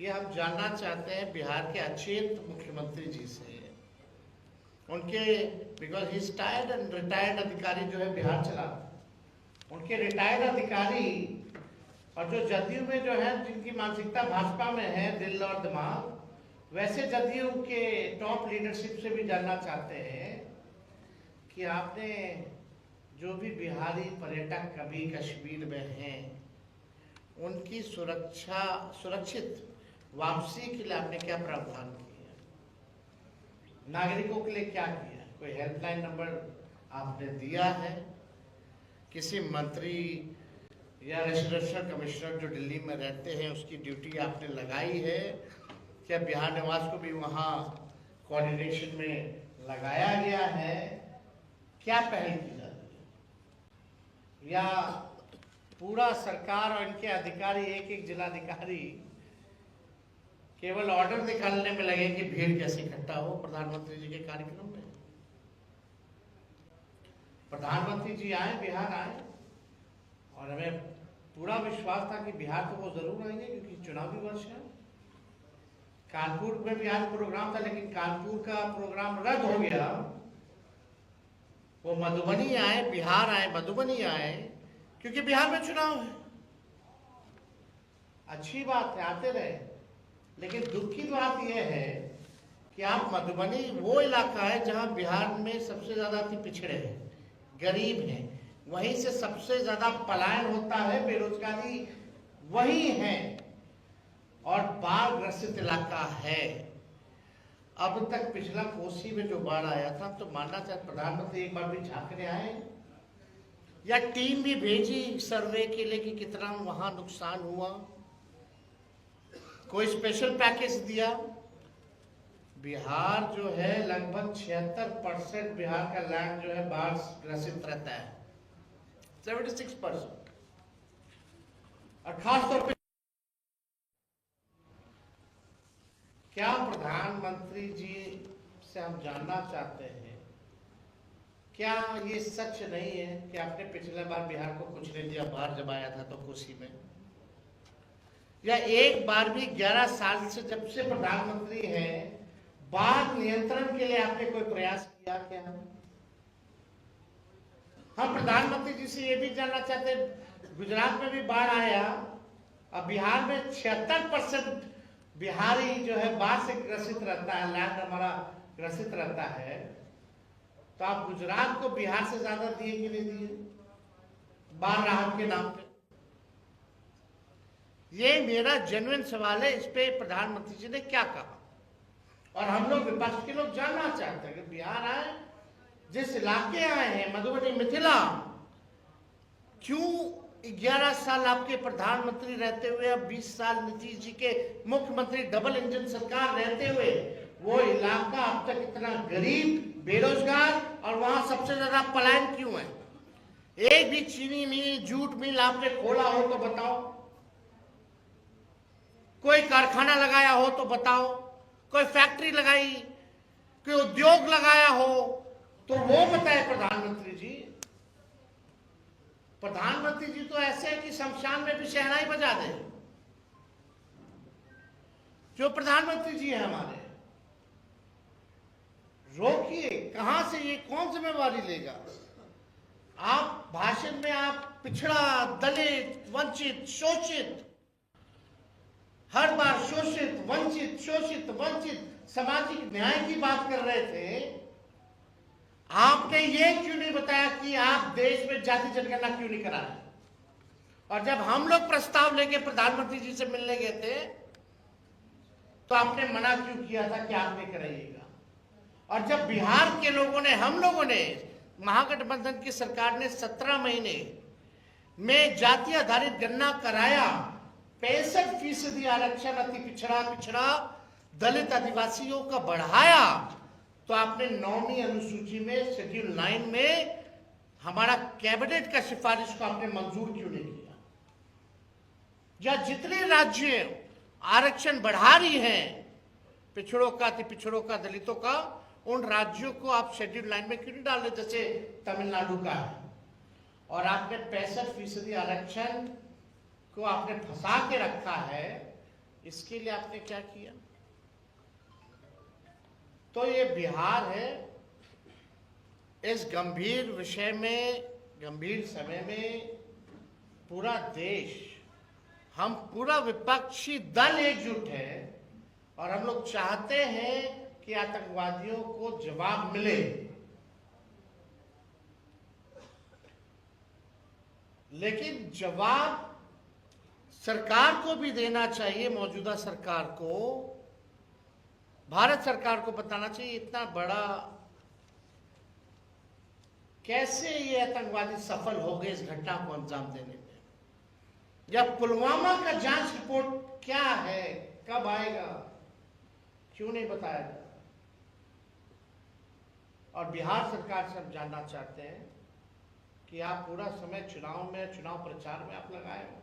ये हम जानना चाहते हैं बिहार के अचेत मुख्यमंत्री जी से, उनके because he tired and retired अधिकारी जो है बिहार चला, उनके रिटायर्ड अधिकारी और जो जदयू में जो है जिनकी मानसिकता भाजपा में है, दिल और दिमाग, वैसे जदयू के टॉप लीडरशिप से भी जानना चाहते हैं कि आपने जो भी बिहारी पर्यटक कभी कश्मीर में हैं उनकी सुरक्षित वापसी के लिए आपने क्या प्रावधान किया, नागरिकों के लिए क्या किया, कोई हेल्पलाइन नंबर आपने दिया है, किसी मंत्री या रेजिडेंशियल कमिश्नर जो दिल्ली में रहते हैं उसकी ड्यूटी आपने लगाई है, क्या बिहार निवास को भी वहाँ कोऑर्डिनेशन में लगाया गया है, क्या पहल की जाती है, या पूरा सरकार और इनके अधिकारी एक एक जिलाधिकारी केवल ऑर्डर निकालने में लगे कि भीड़ कैसे इकट्ठा हो प्रधानमंत्री जी के कार्यक्रम में। प्रधानमंत्री जी आए, बिहार आए, और हमें पूरा विश्वास था कि बिहार तो वो जरूर आएंगे क्योंकि चुनावी वर्ष है। कानपुर में भी आज प्रोग्राम था लेकिन कानपुर का प्रोग्राम रद्द हो गया। वो मधुबनी आए, बिहार आए, मधुबनी आए क्योंकि बिहार में चुनाव है। अच्छी बात है, आते रहे, लेकिन दुख की बात यह है कि आप मधुबनी वो इलाका है जहां बिहार में सबसे ज्यादा पिछड़े हैं, गरीब हैं, वहीं से सबसे ज्यादा पलायन होता है, बेरोजगारी वही है और बाढ़ ग्रसित इलाका है। अब तक पिछला कोसी में जो बाढ़ आया था तो मानना चाहते प्रधानमंत्री एक बार भी झांकने आए या टीम भी भेजी सर्वे के लिए कि कितना वहां नुकसान हुआ, कोई स्पेशल पैकेज दिया। बिहार जो है लगभग 76% बिहार का लैंड जो है बाढ़ ग्रसित रहता है, 76%। और खास तौर पे क्या प्रधानमंत्री जी से हम जानना चाहते हैं, क्या ये सच नहीं है कि आपने पिछले बार बिहार को कुछ नहीं दिया बाहर जब आया था तो कोसी में, या एक बार भी 11 साल से जब से प्रधानमंत्री हैं बाढ़ नियंत्रण के लिए आपने कोई प्रयास किया क्या? हम प्रधानमंत्री जी से ये भी जानना चाहते हैं, गुजरात में भी बाढ़ आया, अब बिहार में 76% बिहारी जो है बाढ़ से ग्रसित रहता है, लैंड हमारा ग्रसित रहता है, तो आप गुजरात को बिहार से ज्यादा दिए कि नहीं दिए बाढ़ राहत के नाम पे? ये मेरा जेन्युइन सवाल है, इस पे प्रधानमंत्री जी ने क्या कहा। और हम लोग विपक्ष के लोग जानना चाहते हैं कि बिहार आए, जिस इलाके आए हैं मधुबनी मिथिला, क्यों 11 साल आपके प्रधानमंत्री रहते हुए, अब 20 साल नीतीश जी के मुख्यमंत्री डबल इंजन सरकार रहते हुए वो इलाका अब तक इतना गरीब, बेरोजगार और वहां सबसे ज्यादा पलायन क्यों है? एक भी चीनी मिल, जूट मिल आपने खोला हो तो बताओ, कोई कारखाना लगाया हो तो बताओ, कोई फैक्ट्री लगाई, कोई उद्योग लगाया हो तो वो बताए प्रधानमंत्री जी। प्रधानमंत्री जी तो ऐसे है कि शमशान में भी शहनाई बजा दे। जो प्रधानमंत्री जी है हमारे, रोकिए, कहां से ये कौन जिम्मेवारी लेगा? आप भाषण में आप पिछड़ा, दलित, वंचित, शोषित, हर बार शोषित, वंचित सामाजिक न्याय की बात कर रहे थे। आपने ये क्यों नहीं बताया कि आप देश में जाति जनगणना क्यों नहीं करा रहे? और जब हम लोग प्रस्ताव लेके प्रधानमंत्री जी से मिलने गए थे तो आपने मना क्यों किया था कि आप नहीं कराइएगा? और जब बिहार के लोगों ने, हम लोगों ने, महागठबंधन की सरकार ने 17 महीने में जाति आधारित गणना कराया, 65% आरक्षण अति पिछड़ा दलित आदिवासियों का बढ़ाया, तो आपने 9वीं अनुसूची में शेड्यूल 9 में हमारा कैबिनेट का सिफारिश को आपने मंजूर क्यों नहीं किया? या जितने राज्य आरक्षण बढ़ा रही हैं पिछड़ों का, अति पिछड़ों का, दलितों का, उन राज्यों को आप शेड्यूल 9 में क्यों नहीं डाल रहे? जैसे तमिलनाडु का है, और आपने 65% आरक्षण को आपने फंसा के रखा है इसके लिए आपने क्या किया? तो ये बिहार है, इस गंभीर विषय में, गंभीर समय में पूरा देश, हम पूरा विपक्षी दल एकजुट है और हम लोग चाहते हैं कि आतंकवादियों को जवाब मिले। लेकिन जवाब सरकार को भी देना चाहिए, मौजूदा सरकार को, भारत सरकार को बताना चाहिए इतना बड़ा कैसे ये आतंकवादी सफल हो गए इस घटना को अंजाम देने में। या पुलवामा का जांच रिपोर्ट क्या है, कब आएगा, क्यों नहीं बताया जाता? और बिहार सरकार से हम जानना चाहते हैं कि आप पूरा समय चुनाव में, चुनाव प्रचार में आप लगाए हो।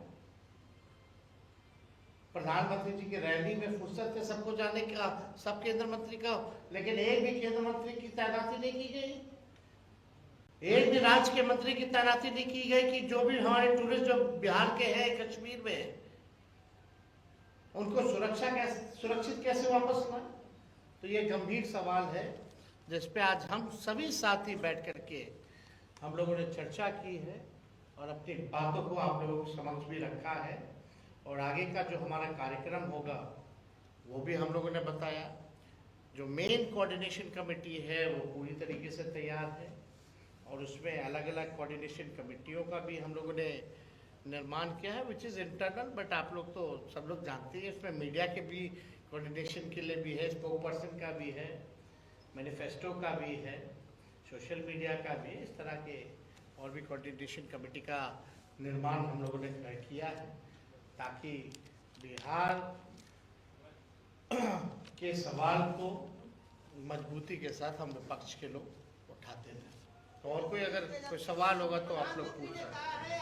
प्रधानमंत्री जी की रैली में फुर्सत है सबको जाने का, सब केंद्र मंत्री का, लेकिन एक भी केंद्र मंत्री की तैनाती नहीं की गई, एक भी राज्य के मंत्री की तैनाती नहीं की गई कि जो भी हमारे टूरिस्ट जो बिहार के हैं, कश्मीर में, उनको सुरक्षित कैसे वापस लाए। तो ये गंभीर सवाल है जिस पे आज हम सभी साथी बैठ करके हम लोगों ने चर्चा की है और अपनी बातों को आप लोगों के समक्ष भी रखा है। और आगे का जो हमारा कार्यक्रम होगा वो भी हम लोगों ने बताया। जो मेन कोऑर्डिनेशन कमेटी है वो पूरी तरीके से तैयार है और उसमें अलग अलग कोऑर्डिनेशन कमेटियों का भी हम लोगों ने निर्माण किया है, विच इज़ इंटरनल, बट आप लोग तो सब लोग जानते हैं इसमें मीडिया के भी कोऑर्डिनेशन के लिए भी है, स्पोक पर्सन का भी है, मैनिफेस्टो का भी है, सोशल मीडिया का भी है। इस तरह के और भी कोऑर्डिनेशन कमेटी का निर्माण हम लोगों ने किया है ताकि बिहार के सवाल को मजबूती के साथ हम विपक्ष के लोग उठाते रहें। तो और कोई अगर कोई सवाल होगा तो आप लोग पूछ सकते हैं।